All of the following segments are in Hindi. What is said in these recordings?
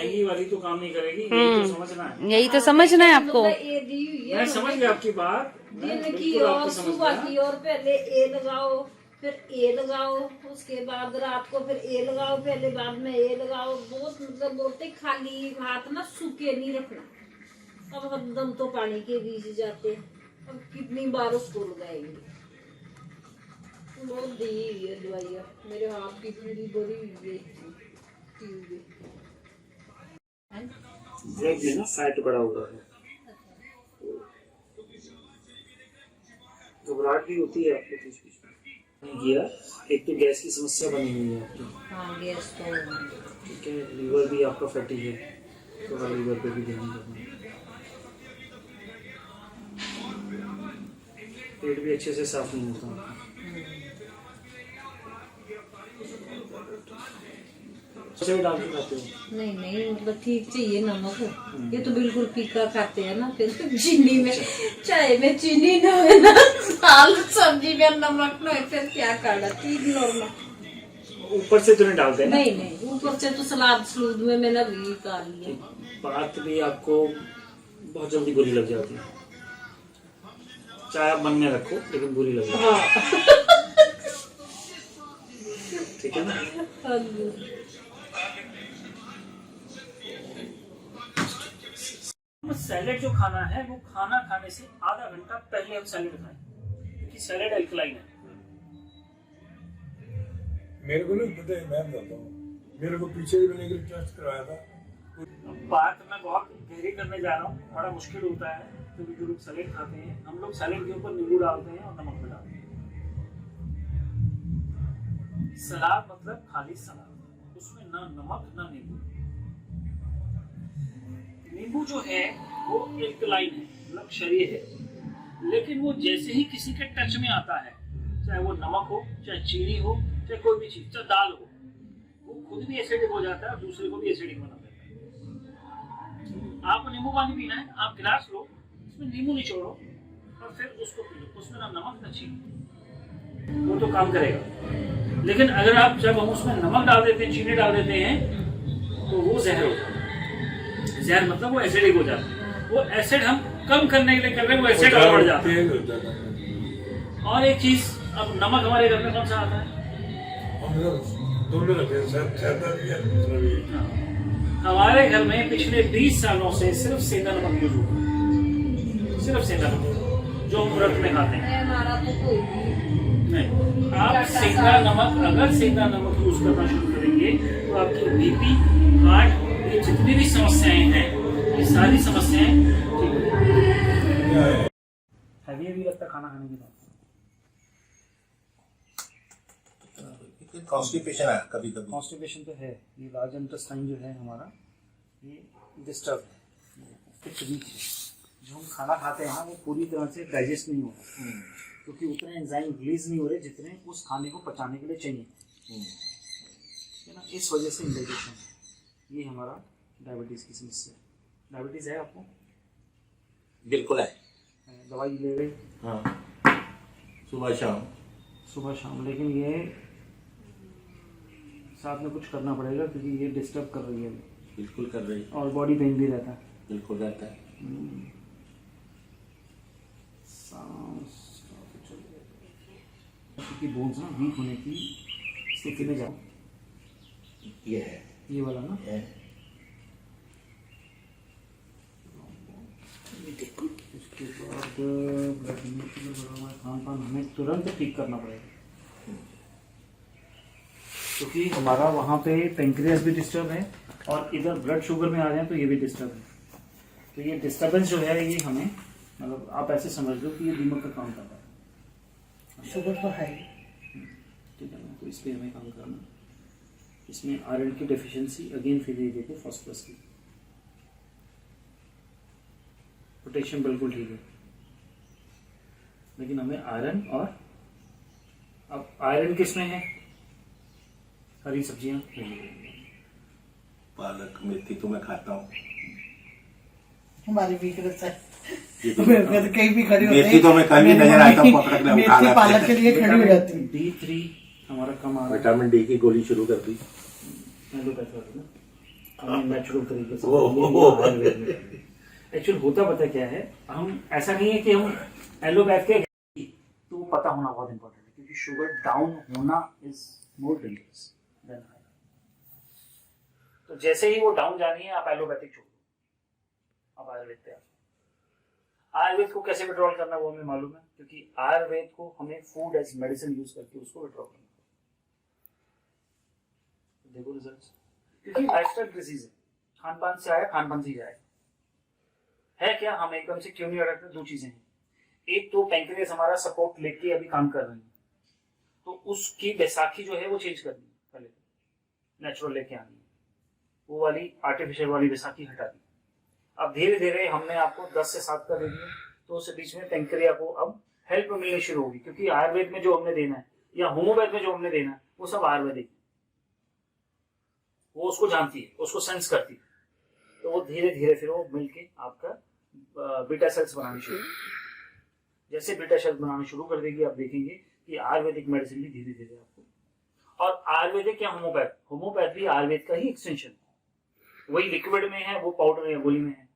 महंगी वाली तो काम नहीं करेगी, यही तो समझना है। यही तो समझना है आपको। मैं समझ गया आपकी बात, दिन की और सुबह की और पहले ए लगाओ, फिर ए लगाओ, उसके बाद रात को फिर ए लगाओ, पहले बाद में ए लगाओ। बहुत मतलब बोलते खाली हाथ ना सूखे नहीं रखना। अब हरदम तो पानी के बीच जाते, अब कितनी बार उसको लगाएंगे। बहुत दी हुई है दवाइयाँ, मेरे हाथ की पूरी बड़ी हुई है। ब्लड में ना फैट बड़ा हो रहा है, घबराहट भी होती है आपको बीच बीच में। किया एक तो गैस की समस्या बनी हुई है आपकी। हाँ गैस तो ठीक है, लीवर भी आपका फैटी है, थोड़ा लीवर पे भी ध्यान रखना। पेट भी अच्छे से साफ नहीं होता आपका। उसे भी डाल के खाते हो? नहीं नहीं, मतलब ठीक चाहिए नमक। ये तो बिल्कुल फीका खाते हैं ना, फिर चीनी में, चाय में चीनी ना है ना, दाल सब्जी में नमक ना है, फिर क्या करना। ठीक नॉर्मल। ऊपर से तो नहीं डालते ना? नहीं नहीं, ऊपर से तो सलाद सलूद में मैंने भी डाल लिया। बात भी आपको बहुत जल्दी बुरी लग जाती है, चाहे आप मन में रखो लेकिन बुरी लग जाती है। हाँ ठीक है ना? सैलेड जो खाना है वो खाना खाने से आधा घंटा पहले हम सैलेड खाएं, क्योंकि सैलेड अल्कलाइन है। मेरे को नहीं पता है, मैं बताता हूँ। मेरे को पीछे भी मैंने एक टेस्ट करवाया था। बात मैं बहुत गहरी करने जा रहा हूँ, बड़ा मुश्किल होता है क्योंकि जो लोग सैलेड खाते हैं, हम लोग सैलेड के ऊपर नींबू डालते हैं और नमक भी डालते हैं। सलाद मतलब खाली सलाद, उसमें ना नमक ना नींबू। नींबू जो है वो अल्कलाइन है, मतलब क्षारीय है, लेकिन वो जैसे ही किसी के टच में आता है, चाहे वो नमक हो, चाहे चीनी हो, चाहे कोई भी चीज, चाहे दाल हो, वो खुद भी एसिडिक हो जाता है और दूसरे को भी एसिडिक बना देता है। आपको नींबू पानी पीना है, आप गिलास लो, उसमें नींबू निचोड़ो और फिर उसको पी लो, उसमें ना नमक ना चीनी, वो तो काम करेगा। लेकिन अगर आप जब हम उसमें नमक डाल देते हैं, चीनी डाल देते हैं, तो वो जहर होता है। जहर मतलब वो एसिडिक हो जाता है। वो एसिड हम कम करने के लिए कर रहे हैं, वो एसिड और बढ़ जाता है। और एक चीज, अब नमक हमारे घर में कौन सा आता है? हमारे घर में पिछले 20 सालों से सिर्फ सेंधा नमक यूज होता है, सिर्फ सेंधा नमक जो हम व्रत में खाते हैं। हमारा तो कोई नहीं, आप सेंधा नमक, अगर सेंधा नमक यूज करना शुरू करेंगे तो आपकी बीपी, हार्ट, ये जितनी भी समस्याएं हैं, ये सारी समस्याएं ठीक हो जाएंगी। हैवी भी लगता खाना खाने के बाद। कॉन्स्टिपेशन है कभी कभी। कॉन्स्टिपेशन तो है, ये लार्ज इंटेस्टाइन जो है हमारा, ये डिस्टर्ब है, कुछ वीक है। जो हम खाना खाते हैं ना वो पूरी तरह से डाइजेस्ट नहीं हो रहा, क्योंकि उतने एंजाइम रिलीज नहीं हो रहे जितने उस खाने को पचाने के लिए चाहिए, है ना। इस वजह से इंडाइजेशन, ये हमारा डायबिटीज की समस्या है। डायबिटीज है आपको? बिल्कुल है। दवाई ले रहे? हाँ, सुबह शाम। सुबह शाम, लेकिन ये साथ में कुछ करना पड़ेगा क्योंकि ये डिस्टर्ब कर रही है। बिल्कुल कर रही है। और बॉडी पेन भी रहता है। बिल्कुल रहता है। क्योंकि बोन्स ना वीक होने की स्थिति में जाओ। ये है, ये वाला ना है। इसके बाद खान पान हमें तुरंत ठीक करना पड़ेगा, क्योंकि हमारा वहाँ पे पेंक्रियास भी डिस्टर्ब है और इधर ब्लड शुगर में आ जाए तो ये भी डिस्टर्ब है। तो ये डिस्टर्बेंस जो है ये हमें, मतलब आप ऐसे समझ लो कि ये दिमाग का काम कर रहा है। शुगर तो है, ठीक है ना, तो इस पर हमें काम करना। इसमें आयरन की डेफिशिएंसी, अगेन फिर ये देखो फॉस्फोरस की, पोटेशियम बिल्कुल ठीक है, लेकिन हमें आयरन, और अब आयरन किसमें है? हरी सब्जियां, पालक, मेथी तो मैं खाता हूँ। हमारी वीकनेस है, तो कहीं भी खड़ी होती मेथी तो मैं कहीं नजर आता हूँ, पकड़ के उठा लाते पालक के लिए खड़ी हो जाती है। D3 हमारा कम आ रहा है। विटामिन डी की गोली शुरू कर दी। एलोपैथी वाली ना, हमें नेचुरल तरीके से ओह। आयुर्वेद में एक्चुअल होता पता क्या है, हम ऐसा नहीं है कि हम एलोपैथ के तो पता होना बहुत इंपॉर्टेंट है, क्योंकि शुगर डाउन होना is more dangerous than high. तो जैसे ही वो डाउन जानी है आप एलोपैथिक छोड़ दो, आप आयुर्वेद पे आ जाओ। आयुर्वेद को कैसे विड्रॉल करना वो हमें मालूम है, क्योंकि आयुर्वेद को हमें फूड एज मेडिसिन यूज करके उसको विड्रॉल करना। देखो रिजल्ट्स, क्योंकि लाइफस्टाइल डिजीज है, खान पान से आया खान पान से ही जाएगा। है क्या, हम एकदम से क्यों नहीं अटकते? दो चीजें हैं, एक तो पैंक्रियास हमारा सपोर्ट लेके अभी काम कर रही है, तो उसकी बैसाखी जो है वो चेंज करनी है, पहले नेचुरल लेके आनी है, वो वाली आर्टिफिशियल वाली बैसाखी हटा दी। अब धीरे धीरे हमने आपको 10 से 7 का दे दिया, तो उस बीच में पैंक्रिया को अब हेल्प मिलनी शुरू होगी, क्योंकि आयुर्वेद में जो हमने देना है या होम्योपैथ में जो हमने देना है वो सब आयुर्वेदिक, वो उसको जानती है, उसको सेंस करती है, तो वो धीरे धीरे फिर वो मिलके आपका बीटा सेल्स बनानी शुरू। जैसे बीटा सेल्स बनाना शुरू कर देगी, आप देखेंगे कि आयुर्वेदिक मेडिसिन भी धीरे धीरे आपको, और आयुर्वेदिक या होम्योपैथ, होम्योपैथ भी आयुर्वेद का ही एक्सटेंशन, वही लिक्विड में है, वो पाउडर या गोली में है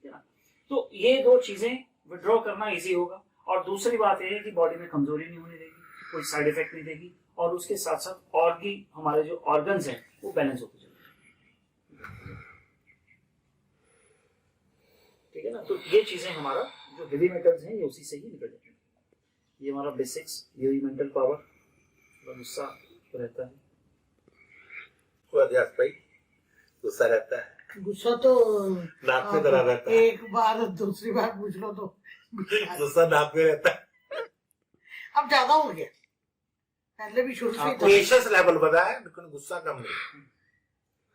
ना। तो ये दो चीजें विड्रॉ करना इजी होगा, और दूसरी बात यह है कि बॉडी में कमजोरी नहीं होने देगी, कोई साइड इफेक्ट नहीं देगी, और उसके साथ साथ और भी हमारे जो ऑर्गन्स हैं वो बैलेंस होते चलेंगे। ठीक है ना। तो ये चीजें हमारा जो हेवी मेटल्स हैं ये उसी से ही निकल जाते हैं। ये हमारा बेसिक्स, ये मेंटल पावर, गुस्सा रहता है, भाई गुस्सा रहता है, गुस्सा तो नाक में दरा रहता है, एक बार दूसरी बार पूछ लो तो गुस्सा नाक में रहता है। अब ज्यादा हो गया, पहले भी शुरू से ही था। पेशेंस लेवल बढ़ा है लेकिन गुस्सा कम नहीं।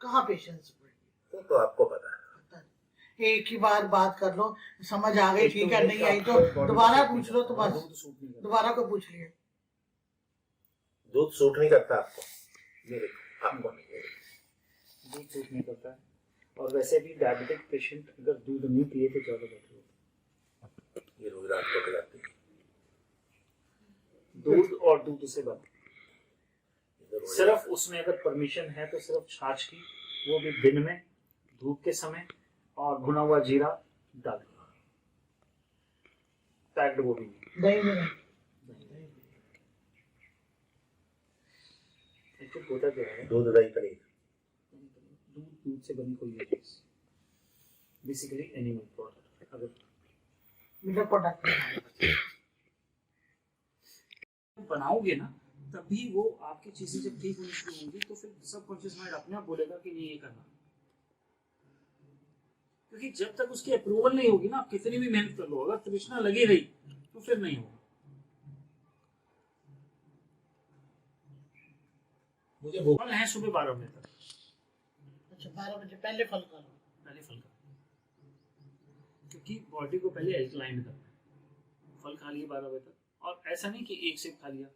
कहाँ पेशेंस? तो आपको पता है, एक ही बार बात कर लो, समझ आ गई ठीक है, नहीं आई तो दोबारा पूछ लो, तो बस दोबारा को पूछ लिया। दूध सूट नहीं करता आपको, मेरे को, आपको नहीं, दूध सूट नहीं करता है। और वैसे भी डायबिटिक पेशेंट अगर दूध नहीं पिए तो ज्यादा बेटर होता है। ये रोज रात को खिलाती है दूध, और दूध से बना, सिर्फ उसमें अगर परमिशन है तो सिर्फ छाछ की, वो भी दिन में धूप के समय, और भुना हुआ जीरा डाल देना, पैक्ड वो भी नहीं। दही में एक्चुअली होता क्या है, दूध दही पनीर, दूध से बनी कोई चीज, बेसिकली एनिमल प्रोडक्ट, अगर मिल्क प्रोडक्ट बनाओगे ना तभी वो आपकी चीजें जब ठीक होनी शुरू होंगी, तो फिर सबकॉन्शियस माइंड अपने आप बोलेगा कि नहीं ये करना, क्योंकि जब तक उसकी अप्रूवल नहीं होगी ना, आप कितनी भी मेहनत कर लो, अगर तृष्णा लगी रही तो फिर नहीं होगा। मुझे भूख फल है सुबह 12 बजे तक, अच्छा 12 बजे पहले फल खा लो। पहले फल का, क्योंकि बॉडी को पहले एल्कलाइन करना है। फल खा लिए 12 बजे तक, और ऐसा नहीं कि एक सेब खा लिया,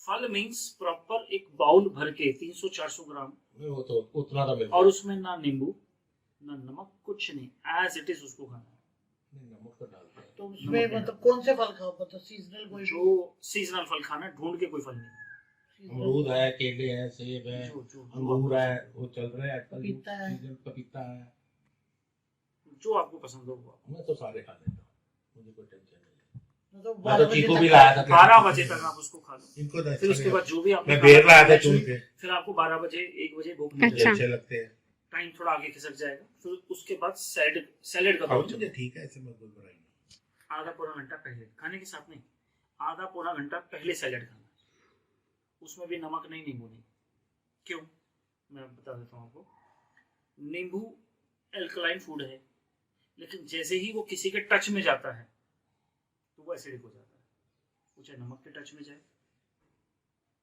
फल मीन्स प्रॉपर एक बाउल भर के 300-400 ग्राम, वो तो उतना था मेरे और उसमें ना नींबू ना नमक, कुछ नहीं, एज इट इज उसको खाना है। नमक तो डालते हैं। तो उसमें मतलब कौन से फल खाओ, मतलब सीजनल कोई जो सीजनल फल खाना है, ढूंढ के कोई फल नहीं, अमरूद है, केले हैं, सेब है, जो अंगूर है, वो चल रहा है आजकल, पपीता है। सीजन पपीता है। जो आपको पसंद हो वो। मैं तो सारे खा लेता हूँ, मुझे कोई टेंशन नहीं है। मतलब मैं 12 तो बजे चीकू तक भी लाया था, 12 बजे तक आप उसको खा लो, इनको तो फिर उसके बाद जो भी आपने मैं बेर लाया था खाना चुन है, के, फिर आपको 12 बजे 1 बजे भूख मुझे नहीं अच्छे लगते हैं। टाइम थोड़ा आगे खिसक जाएगा, फिर उसके बाद सैलेड का खाओ दो, मुझे ठीक है, ऐसे मैं कोई बुराई नहीं। आधा पौना घंटा पहले खाने के साथ नहीं, आधा पौना घंटा पहले सैलेड खाना, उसमें भी नमक नहीं, नींबू नहीं। क्यों, मैं बता देता हूँ आपको। नींबू एल्कलाइन फूड है, लेकिन जैसे ही वो किसी के टच में जाता है तो वो एसिडिक हो जाता है, वो चाहे नमक के टच में जाए,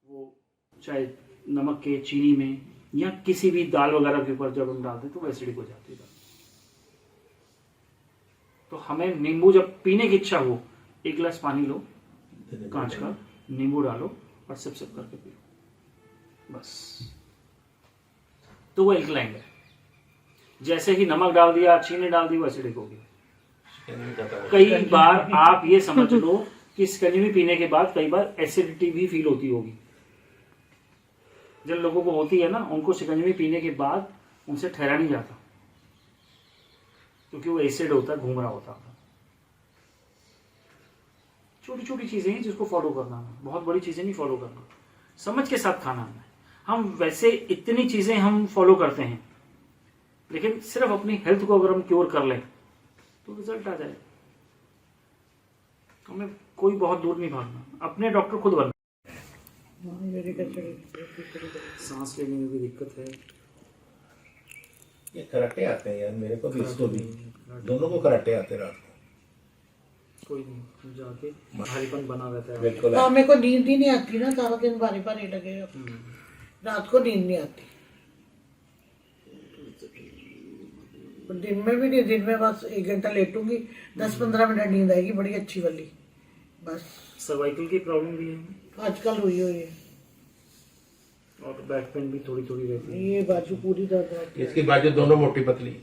वो चाहे नमक के, चीनी में, या किसी भी दाल वगैरह के ऊपर जब हम डालते तो वो एसिडिक हो जाती है। तो हमें नींबू जब पीने की इच्छा हो, 1 गिलास पानी लो कांच का, नींबू डालो और सिप करके पियो, बस। तो वो एल्कलाइन है। जैसे ही नमक डाल दिया, चीनी डाल दी, वो एसिडिक हो गया। कई बार आप ये समझ लो कि शिकंजवी पीने के बाद कई बार एसिडिटी भी फील होती होगी। जिन लोगों को होती है ना, उनको शिकंजवी पीने के बाद उनसे ठहरा नहीं जाता, क्योंकि वो एसिड होता है, घूम रहा होता है। छोटी छोटी चीज़ें हैं जिसको फॉलो करना है, बहुत बड़ी चीज़ें नहीं फॉलो करना, समझ के साथ खाना है। हम वैसे इतनी चीज़ें हम फॉलो करते हैं, लेकिन सिर्फ अपनी हेल्थ को अगर हम क्योर कर लें तो रिजल्ट आ जाए। हमें कोई बहुत दूर नहीं भागना, अपने डॉक्टर खुद बनना। सांस लेने में भी दिक्कत है। ये कराटे आते हैं यार, मेरे को भी इसको भी, दोनों को कराटे आते हैं रात को। कोई नहीं, जाके भारीपन बना रहता है। बिल्कुल तो मेरे को नींद ही नहीं आती ना, सारा दिन भारी भारी लगे, रात को नींद नहीं आती। दिन में भी नहीं, दिन में बस 1 घंटा लेटूंगी, 10-15 मिनट नींद आएगी बड़ी अच्छी वाली बस। सर्वाइकल की प्रॉब्लम भी है आजकल हुई है, और बैक पेन भी थोड़ी थोड़ी रहती है। ये बाजू पूरी दर्द रहती है। इसकी बाजू दोनों मोटी पतली,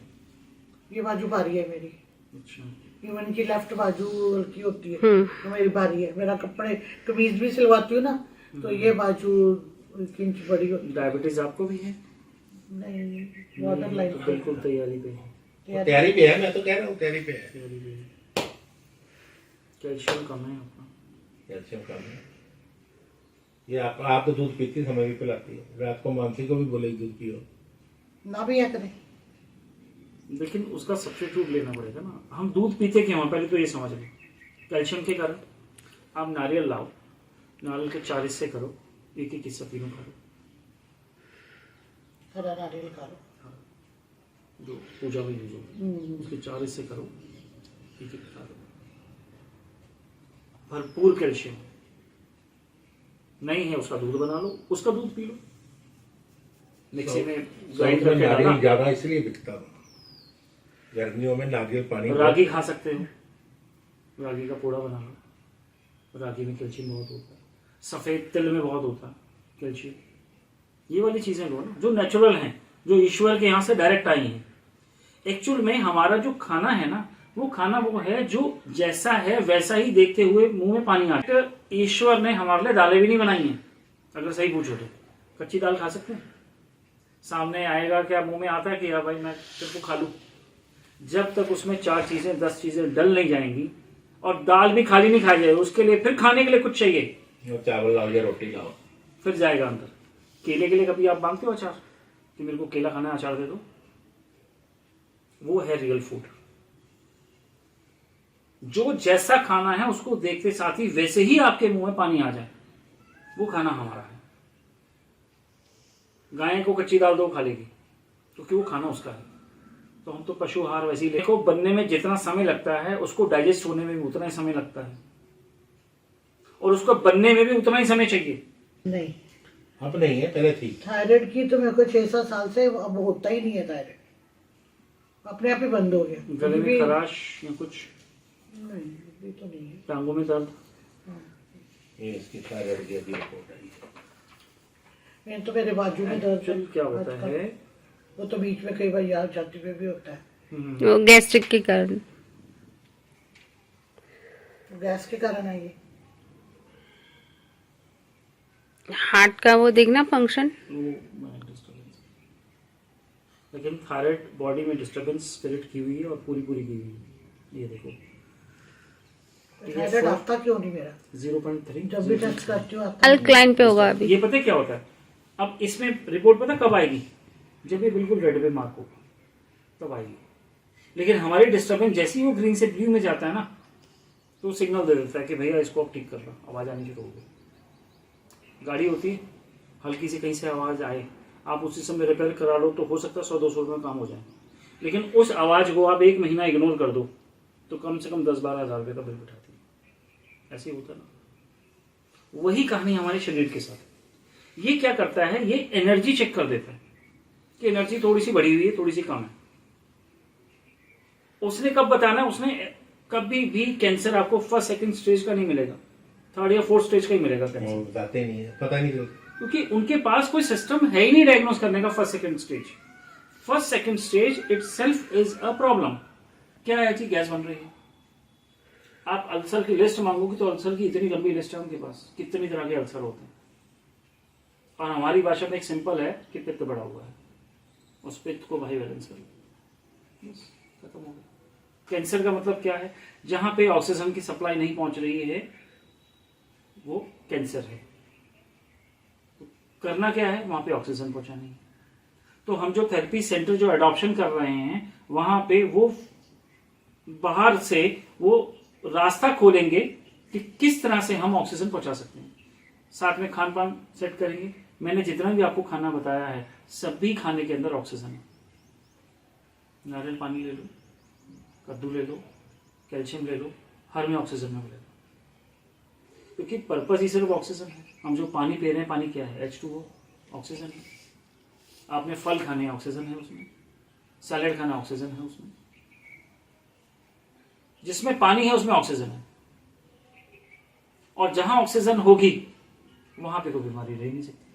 ये बाजू भारी है मेरी, अच्छा, इवन की लेफ्ट बाजू हल्की होती है तो मेरी भारी है। मेरा कपड़े कमीज भी सिलवाती हूँ ना, तो ये बाजू 1 इंच बड़ी होती है। डायबिटीज आपको भी है? नहीं, बॉर्डर लाइन तो बिल्कुल तैयारी पे है। तैयारी पे है, मैं तो कह रहा हूँ तैयारी पे है। तैयारी पे है। कैल्शियम कम है आपका। कैल्शियम कम है। ये आप तो दूध पीती, समय भी पिलाती है, रात को मानसी को भी बोले दूध पियो, ना भी या करें। लेकिन उसका सब्स्टिट्यूट लेना पड़ेगा ना। हम दूध पीते क्यों हैं, पहले तो ये समझ लें। कैल्शियम के कारण आप नारियल लाओ, नारियल के 4 हिस्से करो, 1-1 हिस्सा तीनों खा लो, हरा नारियल खा लो, जो पूजा में यूज हो, उसके 4 हिस्से करो, 1-1 खा लो। भरपूर कैल्शियम नहीं है, उसका दूध बना लो, उसका दूध पी लो, मिक्सी में ग्राइंड करके नारियल डालना। ज्यादा इसलिए बिकता है, गर्मियों में नारियल पानी। रागी खा सकते हो, रागी का पोड़ा बना लो, रागी में कैल्शियम बहुत होता है। सफ़ेद तिल में बहुत होता है कैल्शियम। ये वाली चीज़ें लो ना, जो नेचुरल हैं, जो ईश्वर के यहाँ से डायरेक्ट आई हैं। एक्चुअल में हमारा जो खाना है ना, वो खाना वो है जो जैसा है वैसा ही देखते हुए मुंह में पानी आता है। ईश्वर ने हमारे लिए दालें भी नहीं बनाई हैं, अगर सही पूछो तो। कच्ची दाल खा सकते हैं? सामने आएगा क्या मुंह में आता है कि यार भाई मैं सिर्फ खा लूँ? जब तक उसमें 4 चीजें 10 चीजें डल नहीं जाएंगी, और दाल भी खाली नहीं खाई जाए, उसके लिए फिर खाने के लिए कुछ चाहिए। चावल लाओ या रोटी लाओ, फिर जाएगा अंदर। केले के लिए कभी आप मांगते हो अचार कि मेरे को केला खाना है, अचार दे दो? वो है रियल फूड। जो जैसा खाना है उसको देखते साथ ही वैसे ही आपके मुंह में पानी आ जाए, वो खाना हमारा है। गाय को कच्ची दाल दो, खा लेगी, क्योंकि वो खाना उसका है। तो हम तो पशु आहार वैसे ही देखो, बनने में जितना समय लगता है उसको डाइजेस्ट होने में भी उतना ही समय लगता है, और उसको बनने में भी उतना ही समय चाहिए। नहीं, अब नहीं है, पहले थी। थायराइड की तो मेरे को 6-7 साल से अब होता ही नहीं है थायराइड, अपने आप ही बंद हो गया। गले में खराश या कुछ? नहीं, अभी तो नहीं है। टांगों में दर्द? ये इसकी थायराइड की अभी रिपोर्ट आई। मैं तो मेरे बाजू में दर्द एक्चुअली क्या होता है, वो तो बीच में कई बार याद छाती पे भी होता है, वो गैस्ट्रिक के कारण, गैस के कारण है ये। हार्ट का वो देखना फंक्शन। लेकिन थायराइड बॉडी में डिस्टर्बेंस स्पिरिट की हुई है, और पूरी की हुई है। ये देखो थायराइड आता क्यों नहीं मेरा? 0.3 जब भी टेस्ट करती हूँ आता नहीं। अल्कलाइन पे होगा अभी। ये पता है क्या होता है? अब इसमें रिपोर्ट पता कब आएगी? जब ये बिल्कुल रेड पे मार्क होगा तब आएगी। लेकिन हमारी डिस्टर्बेंस जैसे ही वो ग्रीन से ब्लू में जाता है ना, तो सिग्नल दे देता है कि भैया इसको अब ठीक कर लो, आवाज़ आनी शुरू हो गई। गाड़ी होती है, हल्की सी कहीं से आवाज़ आए, आप उसी समय रिपेयर करा लो, तो हो सकता है 100-200 रुपये में काम हो जाए। लेकिन उस आवाज़ को आप 1 महीना इग्नोर कर दो तो कम से कम 10-12 हज़ार रुपये का बिल बिठाती है। ऐसे ही होता है ना। वही कहानी हमारे शरीर के साथ। ये क्या करता है, ये एनर्जी चेक कर देता है कि एनर्जी थोड़ी सी बढ़ी हुई है, थोड़ी सी कम है। उसने कब बताना है? उसने कभी भी कैंसर आपको 1st 2nd स्टेज का नहीं मिलेगा, 3rd या 4th स्टेज का ही मिलेगा कैंसर। बताते नहीं है, पता नहीं चलता, क्योंकि उनके पास कोई सिस्टम है ही नहीं डायग्नोस करने का 1st 2nd stage. 1st 2nd stage itself is a problem. क्या है जी? गैस बन रही है। आप अल्सर की लिस्ट मांगोगे तो अल्सर की इतनी लंबी लिस्ट है उनके पास, कितनी तरह के अल्सर होते हैं। और हमारी भाषा में एक सिंपल है कि पित्त बढ़ा हुआ है। उस पित्त को भाई बैलेंस कर लो, बस खत्म हो गया। कैंसर का मतलब क्या है? जहां पे ऑक्सीजन की सप्लाई नहीं पहुंच रही है वो कैंसर है। तो करना क्या है? वहां पे ऑक्सीजन पहुंचानी है। तो हम जो थेरेपी सेंटर जो एडॉप्शन कर रहे हैं वहां पे वो बाहर से वो रास्ता खोलेंगे कि किस तरह से हम ऑक्सीजन पहुंचा सकते हैं। साथ में खान पान सेट करेंगे। मैंने जितना भी आपको खाना बताया है सभी खाने के अंदर ऑक्सीजन है। नारियल पानी ले लो, कद्दू ले लो, कैल्शियम ले लो, हर में ऑक्सीजन में मिलेगा, क्योंकि पर्पस ही सिर्फ ऑक्सीजन है। हम जो पानी पी रहे हैं, पानी क्या है? H2O, ऑक्सीजन है। आपने फल खाने, ऑक्सीजन है उसमें। सैलेड खाना, ऑक्सीजन है उसमें। जिसमें पानी है उसमें ऑक्सीजन है, और जहां ऑक्सीजन होगी वहां पे कोई बीमारी रह नहीं सकती।